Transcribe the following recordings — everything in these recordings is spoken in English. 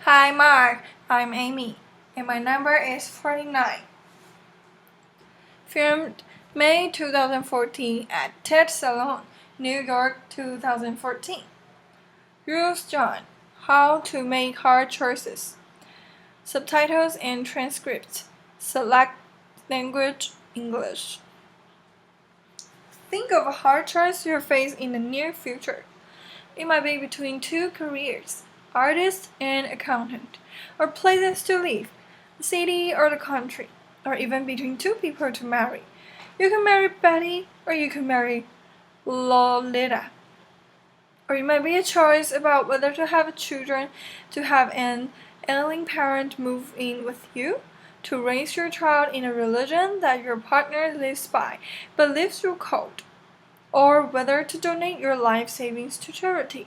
Hi Mark, I'm Amy, and my number is 49. Filmed May 2014 at TED Salon, New York 2014. Ruth Chang, How to Make Hard Choices. Subtitles and transcripts. Select language English. Think of a hard choice you'll face in the near future. It might be between two careers, artist and accountant, or places to live, the city or the country, or even between two people to marry. You can marry Betty, or you can marry Lolita. Or it might be a choice about whether to have children, to have an ailing parent move in with you, to raise your child in a religion that your partner lives by but lives through cold, or whether to donate your life savings to charity.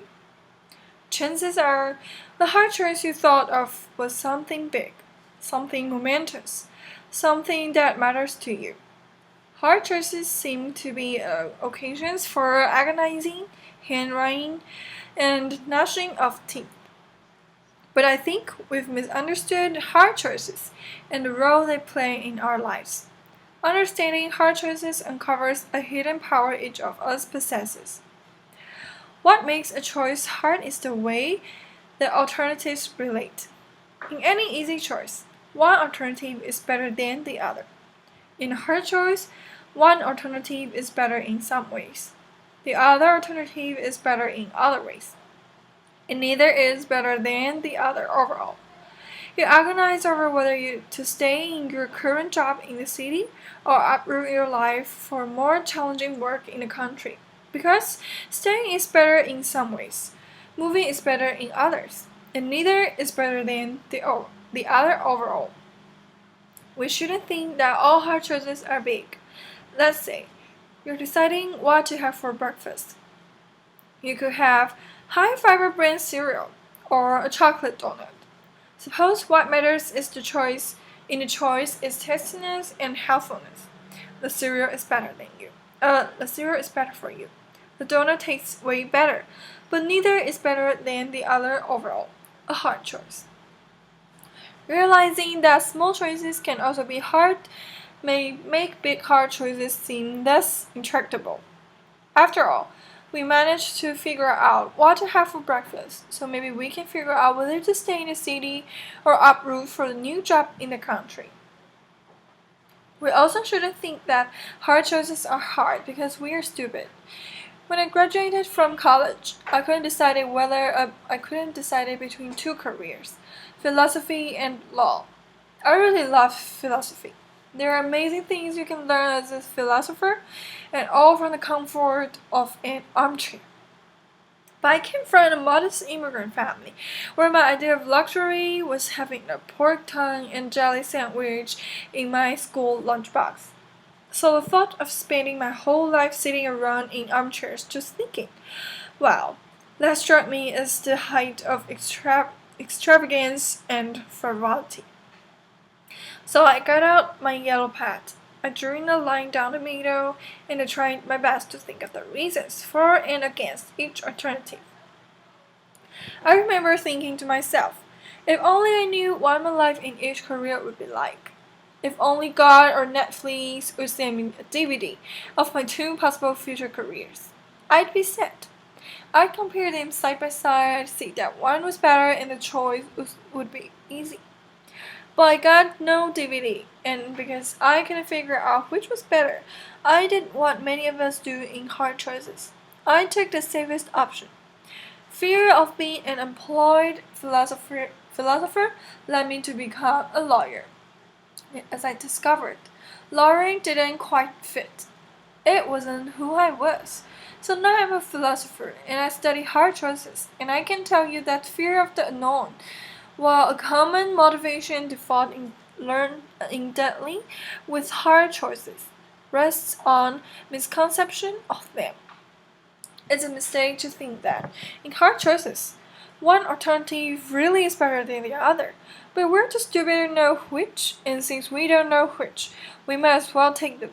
Chances are, the hard choice you thought of was something big, something momentous, something that matters to you. Hard choices seem to be occasions for agonizing, hand-wringing, and gnashing of teeth. But I think we've misunderstood hard choices and the role they play in our lives. Understanding hard choices uncovers a hidden power each of us possesses. What makes a choice hard is the way the alternatives relate. In any easy choice, one alternative is better than the other. In a hard choice, one alternative is better in some ways. The other alternative is better in other ways. And neither is better than the other overall. You agonize over whether to stay in your current job in the city or uproot your life for more challenging work in the country. Because staying is better in some ways, moving is better in others, and neither is better than the other overall. We shouldn't think that all hard choices are big. Let's say you're deciding what to have for breakfast. You could have high fiber bran cereal or a chocolate donut. Suppose what matters is the choice. In the choice is tastiness and healthfulness. The cereal is better than you. The cereal is better for you. The donut tastes way better, but neither is better than the other overall. A hard choice. Realizing that small choices can also be hard may make big hard choices seem less intractable. After all, we managed to figure out what to have for breakfast, so maybe we can figure out whether to stay in the city or uproot for the new job in the country. We also shouldn't think that hard choices are hard because we are stupid. When I graduated from college, I couldn't decide between two careers, philosophy and law. I really love philosophy. There are amazing things you can learn as a philosopher, and all from the comfort of an armchair. But I came from a modest immigrant family, where my idea of luxury was having a pork tongue and jelly sandwich in my school lunchbox. So the thought of spending my whole life sitting around in armchairs just thinking, wow, that struck me as the height of extravagance and frivolity. So I got out my yellow pad. I drew in a line down the middle, and I tried my best to think of the reasons for and against each alternative. I remember thinking to myself, if only I knew what my life in each career would be like. If only God or Netflix would send me a DVD of my two possible future careers. I'd be set. I'd compare them side by side, see that one was better, and the choice would be easy. But I got no DVD, and because I couldn't figure out which was better, I did what many of us do in hard choices. I took the safest option. Fear of being an employed philosopher led me to become a lawyer. As I discovered, lawyering didn't quite fit. It wasn't who I was. So now I'm a philosopher, and I study hard choices, and I can tell you that fear of the unknown, while a common motivation to fall in deadly with hard choices, rests on misconception of them. It's a mistake to think that, in hard choices, one alternative really is better than the other, but we're too stupid to know which, and since we don't know which, we might as well take the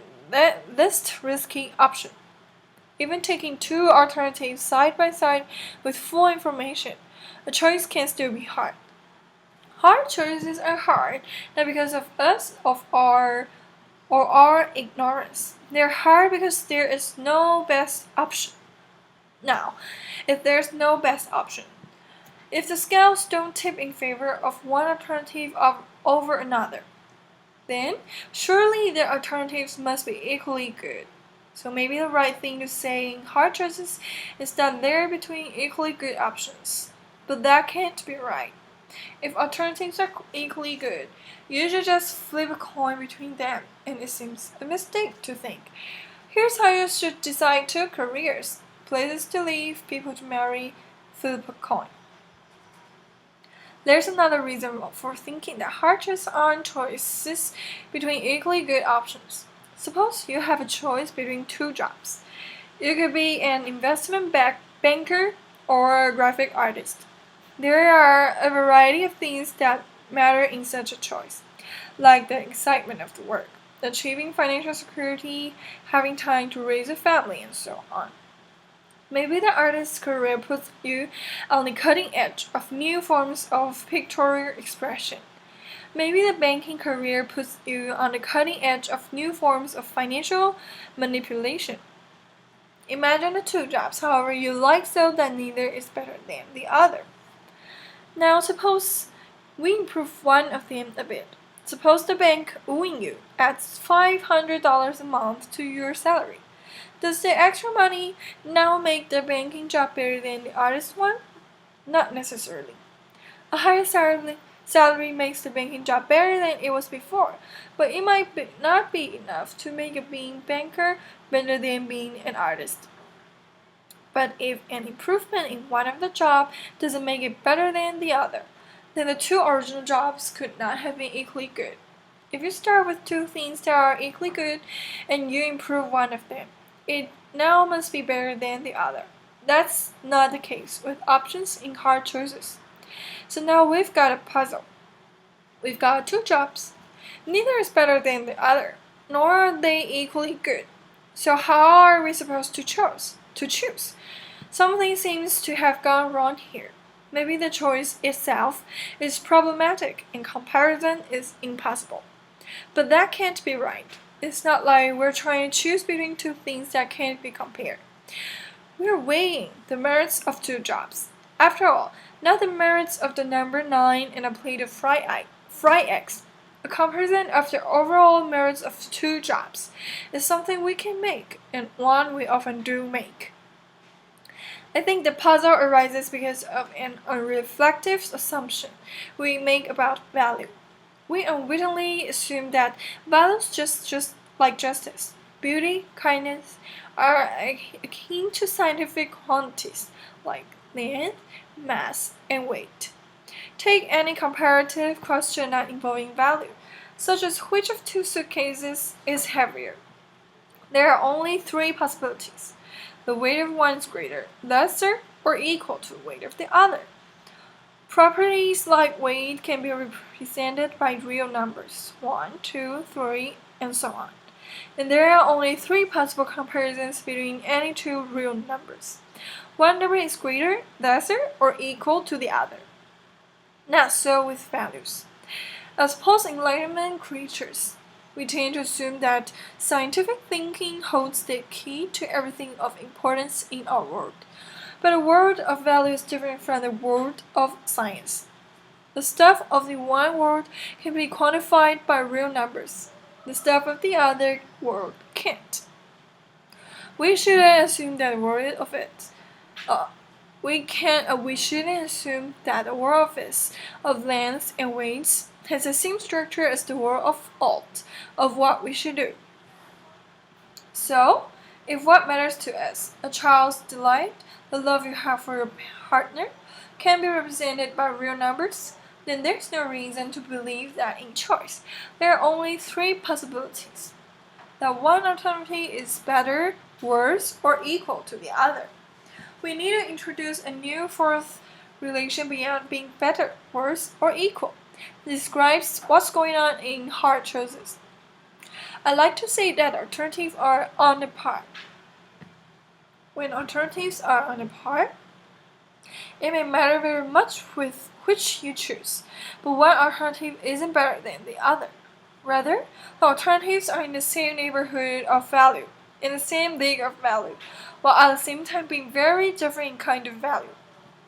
least risky option. Even taking two alternatives side by side with full information, a choice can still be hard. Hard choices are hard, not because of us, of our or our ignorance. They're hard because there is no best option. Now, if there's no best option, if the scales don't tip in favor of one alternative over another, then surely the alternatives must be equally good. So maybe the right thing to say in hard choices is that they're between equally good options. But that can't be right. If alternatives are equally good, you should just flip a coin between them, and it seems a mistake to think. Here's how you should decide two careers, places to live, people to marry, flip a coin. There's another reason for thinking that hard choices aren't choices between equally good options. Suppose you have a choice between two jobs. You could be an investment banker or a graphic artist. There are a variety of things that matter in such a choice, like the excitement of the work, achieving financial security, having time to raise a family, and so on. Maybe the artist's career puts you on the cutting edge of new forms of pictorial expression. Maybe the banking career puts you on the cutting edge of new forms of financial manipulation. Imagine the two jobs, however you like, so that neither is better than the other. Now suppose we improve one of them a bit. Suppose the bank owing you adds $500 a month to your salary. Does the extra money now make the banking job better than the artist one? Not necessarily. A higher salary makes the banking job better than it was before, but it might not be enough to make being banker better than being an artist. But if an improvement in one of the jobs doesn't make it better than the other, then the two original jobs could not have been equally good. If you start with two things that are equally good and you improve one of them, it now must be better than the other. That's not the case with options in hard choices. So now we've got a puzzle. We've got two jobs. Neither is better than the other, nor are they equally good. So how are we supposed to choose? Something seems to have gone wrong here. Maybe the choice itself is problematic and comparison is impossible. But that can't be right. It's not like we're trying to choose between two things that can't be compared. We're weighing the merits of two jobs. After all, not the merits of the number 9 and a plate of fried eggs. A comparison of the overall merits of two jobs is something we can make, and one we often do make. I think the puzzle arises because of an unreflective assumption we make about value. We unwittingly assume that values just like justice, beauty, kindness are akin to scientific quantities like length, mass, and weight. Take any comparative question not involving value, such as which of two suitcases is heavier. There are only three possibilities. The weight of one is greater, lesser, or equal to the weight of the other. Properties like weight can be represented by real numbers 1, 2, 3, and so on. And there are only three possible comparisons between any two real numbers. One number is greater, lesser, or equal to the other. Not so with values. As post-Enlightenment creatures, we tend to assume that scientific thinking holds the key to everything of importance in our world. But the world of value is different from the world of science. The stuff of the one world can be quantified by real numbers. The stuff of the other world can't. We shouldn't assume that the world of it. We shouldn't assume that the world of lengths and weights has the same structure as the world of alt, of what we should do. So, if what matters to us, a child's delight, the love you have for your partner, can be represented by real numbers, then there's no reason to believe that in choice there are only three possibilities. That one alternative is better, worse, or equal to the other. We need to introduce a new fourth relation beyond being better, worse, or equal. It describes what's going on in hard choices. I like to say that alternatives are on the par. When alternatives are on the par, it may matter very much with which you choose, but one alternative isn't better than the other. Rather, the alternatives are in the same neighborhood of value, in the same league of value, while at the same time being very different in kind of value.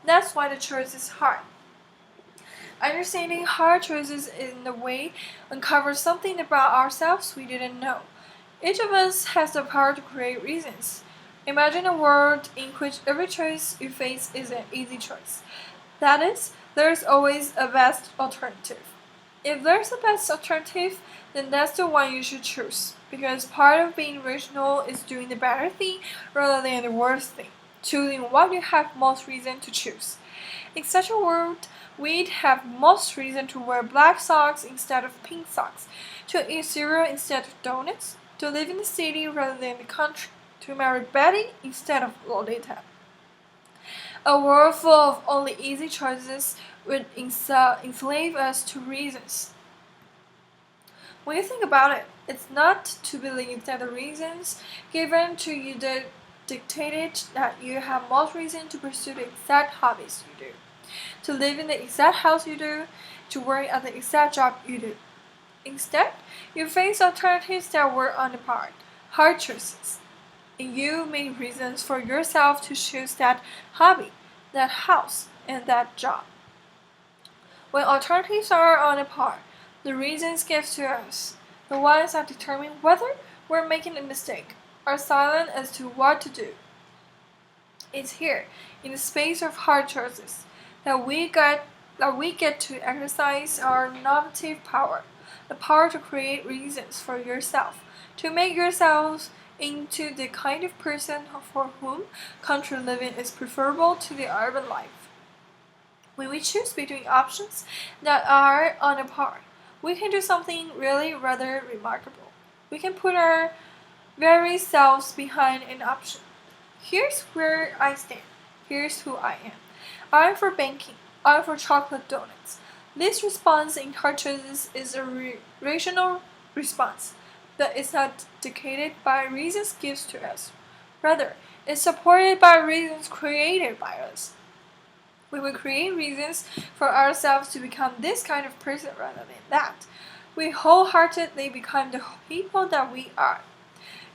That's why the choice is hard. Understanding hard choices in a way uncovers something about ourselves we didn't know. Each of us has the power to create reasons. Imagine a world in which every choice you face is an easy choice. That is, there's always a best alternative. If there's a best alternative, then that's the one you should choose, because part of being rational is doing the better thing rather than the worst thing, choosing what you have most reason to choose. In such a world, we'd have most reason to wear black socks instead of pink socks, to eat cereal instead of donuts, to live in the city rather than the country, to marry Betty instead of Lolita. A world full of only easy choices would enslave us to reasons. When you think about it, it's not to believe that the reasons given to you dictated that you have most reason to pursue the exact hobbies you do, to live in the exact house you do, to work at the exact job you do. Instead, you face alternatives that were on the part, hard choices. And you made reasons for yourself to choose that hobby, that house, and that job. When alternatives are on a par, the reasons given to us, the ones that determine whether we're making a mistake, are silent as to what to do. It's here, in the space of hard choices, that we get to exercise our nominative power, the power to create reasons for yourself, to make yourselves into the kind of person for whom country living is preferable to the urban life. When we choose between options that are on a par, we can do something really rather remarkable. We can put our very selves behind an option. Here's where I stand. Here's who I am. I'm for banking. I'm for chocolate donuts. This response in hard choices is a rational response, but it's not dictated by reasons given to us. Rather, it's supported by reasons created by us. We will create reasons for ourselves to become this kind of person rather than that. We wholeheartedly become the people that we are.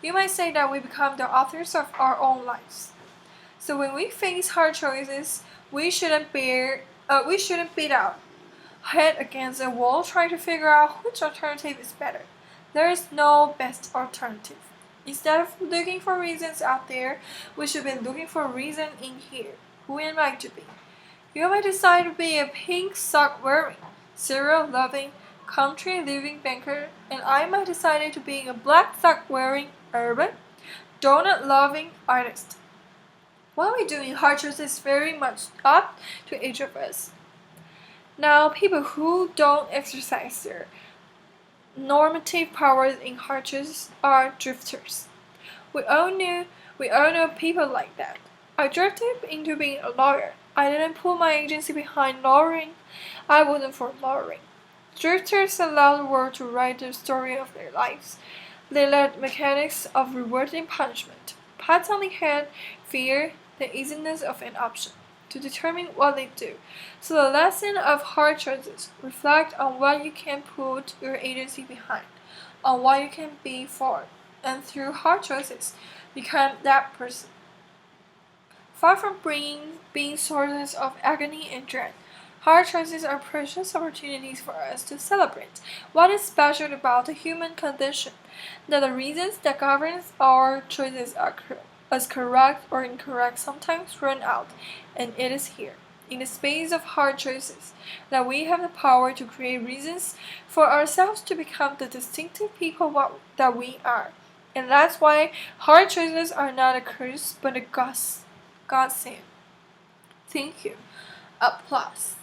You might say that we become the authors of our own lives. So when we face hard choices, we shouldn't beat our head against a wall trying to figure out which alternative is better. There is no best alternative. Instead of looking for reasons out there, we should be looking for a reason in here. Who am I to be? You might decide to be a pink sock wearing, cereal loving, country living banker, and I might decide to be a black sock wearing, urban, donut loving artist. What we do in hard choices is very much up to each of us. Now, people who don't exercise their normative powers in hard choices are drifters. We all know people like that. I drifted into being a lawyer. I didn't put my agency behind lawyering. I wasn't for lawyering. Drifters allow the world to write the story of their lives. They let mechanics of reward and punishment, pats on the head, fear, the easiness of an option, to determine what they do. So the lesson of hard choices reflect on what you can put your agency behind, on what you can be for, and through hard choices, become that person. Far from being sources of agony and dread, hard choices are precious opportunities for us to celebrate what is special about the human condition, that the reasons that govern our choices are as correct or incorrect sometimes run out, and it is here, in the space of hard choices, that we have the power to create reasons for ourselves to become the distinctive people that we are. And that's why hard choices are not a curse but a godsend. Thank you. Applause.